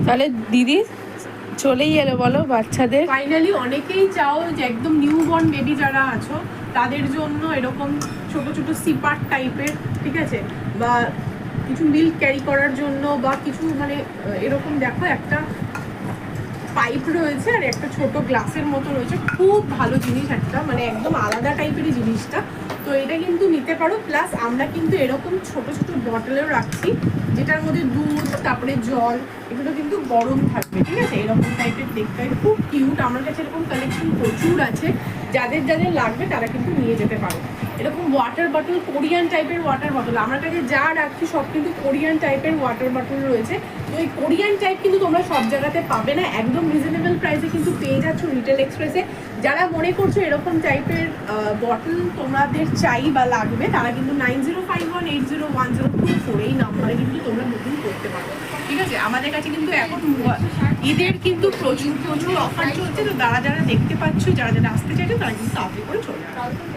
তাহলে দিদি চলেই এলো বলো বাচ্চাদের। ফাইনালি অনেকেই চাও যে একদম নিউ বর্ন বেবি যারা আছো তাদের জন্য এরকম ছোট ছোট সিপার টাইপের, ঠিক আছে, বা কিছু মিল্ক ক্যারি করার জন্য, বা কিছু মানে এরকম দেখো একটা পাইপ রয়েছে আর একটা ছোট গ্লাসের মতো রয়েছে, খুব ভালো জিনিস একটা, মানে একদম আলাদা টাইপেরই জিনিসটা। তো এটা কিন্তু নিতে পারো। প্লাস আমরা কিন্তু এরকম ছোট ছোট বটলেও রাখছি যেটার মধ্যে দুধ, তারপরে জল, এগুলো কিন্তু গরম থাকবে, ঠিক আছে। এরকম টাইপের দেখতে হয়, খুব কিউট। আমার কাছে এরকম কালেকশন প্রচুর আছে, যাদের যাদের লাগবে তারা কিন্তু নিয়ে যেতে পারো। এরকম ওয়াটার বটল, কোরিয়ান টাইপের ওয়াটার বটল, আমার কাছে যা রাখছি সব কিন্তু কোরিয়ান টাইপের ওয়াটার বটল রয়েছে। তো এই কোরিয়ান টাইপ কিন্তু তোমরা সব জায়গাতে পাবে না, একদম রিজনেবল প্রাইসে কিন্তু পেয়ে যাচ্ছ রিটেল এক্সপ্রেসে। যারা মনে করছো এরকম টাইপের বটল তোমাদের চাই বা লাগবে, তারা কিন্তু 9051801024 এই নাম্বারে কিন্তু তোমরা বুকিং করতে পারো, ঠিক আছে। আমাদের কাছে কিন্তু এখন ঈদের কিন্তু প্রচুর প্রচুর অফার চলছে। তো যারা যারা দেখতে পাচ্ছ, যারা যারা আসতে চাইছো তারা কিন্তু তাড়াতাড়ি করে চলে আসবে।